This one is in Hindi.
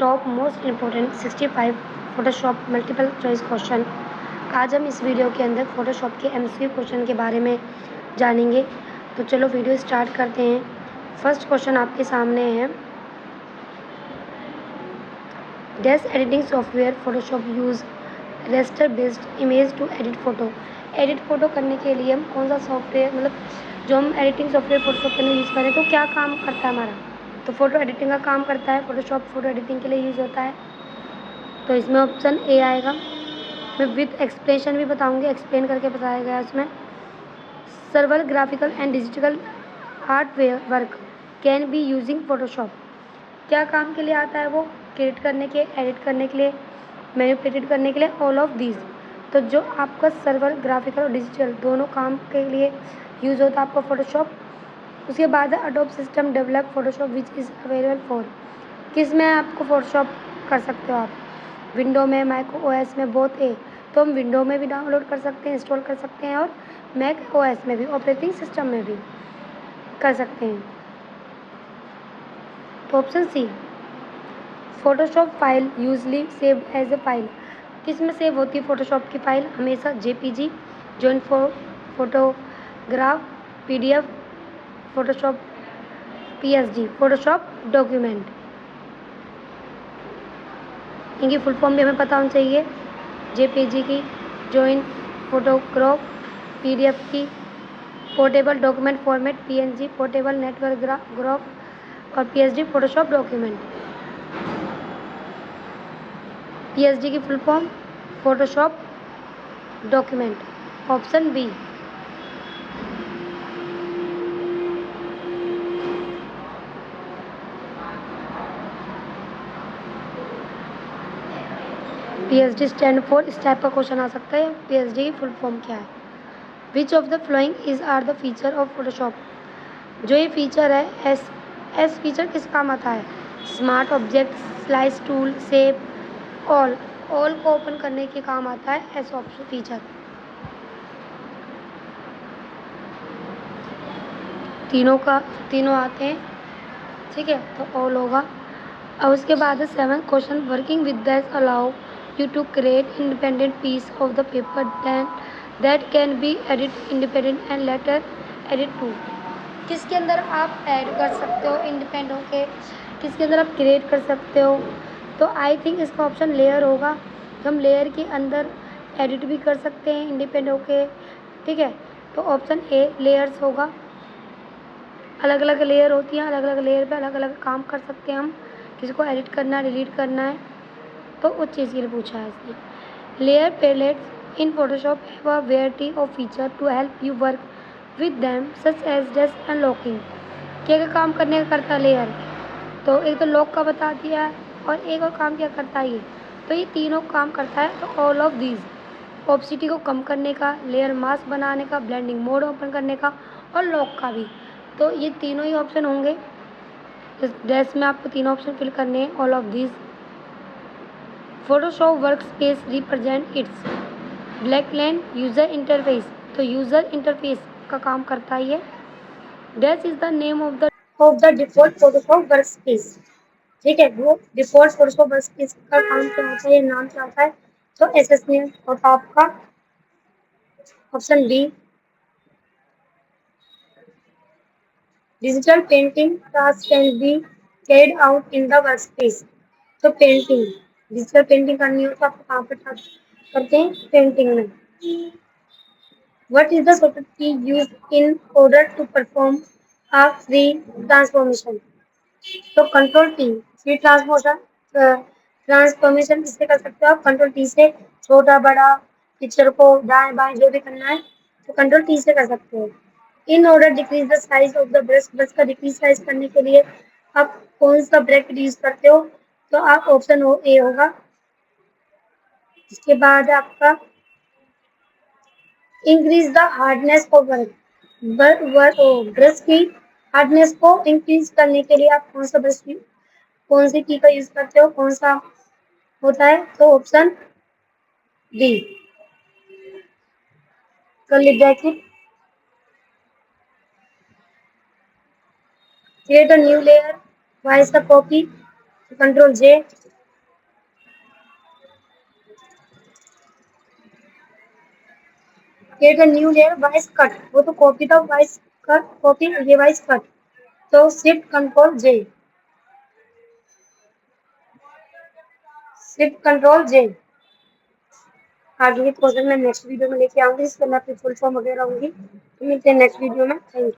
Top most important 65 Photoshop multiple choice question. आज हम इस वीडियो के अंदर फोटोशॉप के एमसीक्यू क्वेश्चन के बारे में जानेंगे। तो चलो वीडियो स्टार्ट करते हैं। फर्स्ट क्वेश्चन आपके सामने है, dash editing software Photoshop use raster based image to edit photo. Edit photo करने के लिए हम कौन सा सॉफ्टवेयर, मतलब जो हम एडिटिंग सॉफ्टवेयर फोटोशॉप करने यूज़ करें तो क्या काम करता है हमारा, तो फ़ोटो एडिटिंग का काम करता है। फोटोशॉप फ़ोटो एडिटिंग के लिए यूज़ होता है, तो इसमें ऑप्शन ए आएगा। मैं विथ एक्सप्लेनेशन भी बताऊंगी, एक्सप्लेन करके बताया गया उसमें। Server graphical and digital art work can be using Photoshop. क्या काम के लिए आता है वो, क्रिएट करने के, एडिट करने के लिए, मैनिपुलेट करने के लिए, ऑल ऑफ दीज। तो जो आपका सर्वर ग्राफिकल और डिजिटल दोनों काम के लिए यूज़ होता है आपका फोटोशॉप। उसके बाद है Adobe system develop Photoshop which is available for. किस में आपको फोटोशॉप कर सकते हो आप, विंडो में, मैक ओएस में, बोथ ए। तो हम विंडो में भी डाउनलोड कर सकते हैं, इंस्टॉल कर सकते हैं, और मैक ओएस में भी, ऑपरेटिंग सिस्टम में भी कर सकते हैं। तो option C, Photoshop file usually save as a file. किस में सेव होती है फोटोशॉप की फाइल हमेशा, JPG, joint photograph, PDF, Photoshop PSD, Photoshop document. इनकी फुल फॉर्म भी हमें पता होनी चाहिए, जेपीजी की, जॉइंट फोटोग्राफ, पीडीएफ की, portable document format, PNG, portable network graph, और पीएसडी, फोटोशॉप डॉक्यूमेंट। पीएसडी की full form Photoshop document, option B. PhD stand for, इस टाइप का क्वेश्चन आ सकता है। पीएचडी की फुल फॉर्म क्या है। Which of the following is are the feature of Photoshop. जो ये फीचर है, एस फीचर किस काम आता है, smart object, slice tool, shape, all को ओपन करने के काम आता है एस ऑप्शन फीचर। तीनों आते हैं, ठीक है, तो ऑल होगा। और उसके बाद है 7 question, working with that allow you to create independent piece of the paper that can be edit independent and later edit too. किसके अंदर आप ऐड कर सकते हो इंडिपेंडेंट होके, किसके अंदर आप क्रिएट कर सकते हो। तो आई थिंक इसका ऑप्शन लेयर होगा, हम लेयर के अंदर एडिट भी कर सकते हैं इंडिपेंडेंट होके, ठीक है। तो ऑप्शन ए लेयर्स होगा। अलग अलग लेयर होती हैं, अलग अलग लेयर पे अलग अलग काम कर सकते हैं हम, किसी को एडिट करना है, डिलीट करना है, तो उस चीज़ के लिए पूछा है इसने। Layer palettes in Photoshop have a variety of feature to help you work with them such as desk and locking. क्या क्या काम करने का करता है लेयर, तो एक तो लॉक का बता दिया है, और एक और काम क्या करता है ये, तो ये तीनों काम करता है। तो ऑल ऑफ दीज, ऑप्सिटी को कम करने का, लेयर मास्क बनाने का, ब्लेंडिंग मोड ओपन करने का, और लॉक का भी। तो ये तीनों ही ऑप्शन होंगे इस डैश में, आपको तीनों ऑप्शन फिल करने हैं, all of these. Photoshop workspace represent its black and user interface. तो यूज़र इंटरफेस का काम करता है ये। Dash is the name of the default Photoshop workspace, ठीक है। वो डिफॉल्ट फोटोशॉप वर्क स्पेस का काम क्या होता है, ये नाम क्या होता है, तो एसएस नेम होता है आपका, option D. Digital painting task can be carried out in the workspace. तो पेंटिंग, डिजिटल पेंटिंग करनी हो तो आप कहाँ पर करते हैं, पेंटिंग में। What is the shortcut key use in order to perform a free transformation. तो कंट्रोल टी, फ्री ट्रांसफॉर्मेशन इससे कर सकते हो आप, कंट्रोल टी से छोटा बड़ा पिक्चर को दाएं बाएं जो भी करना है, तो कंट्रोल टी से कर सकते हो। In order decrease the size of the brush, brush का डिक्रीज साइज करने के लिए आप कौन सा ब्रैकेट यूज करते हो, तो आप ऑप्शन ए होगा। इसके बाद आपका increase the hardness of brush की हार्डनेस को इंक्रीज करने के लिए आप कौन सा ब्रश, कौन सी की का यूज करते हो, कौन सा होता है, तो option D, curly bracket. Create a new layer, wise the copy, control J. Create a new layer vice cut, वो तो कॉपी था वाइस कट, कॉपी ये वाइस कट, तो शिफ्ट कंट्रोल जे, शिफ्ट कंट्रोल जे। आगे के क्वेश्चन मैं नेक्स्ट वीडियो में लेके आऊंगी, इसके मैं फिर फुल फॉर्म वगैरह होंगी, तो मिलते हैं नेक्स्ट वीडियो में। Thank you.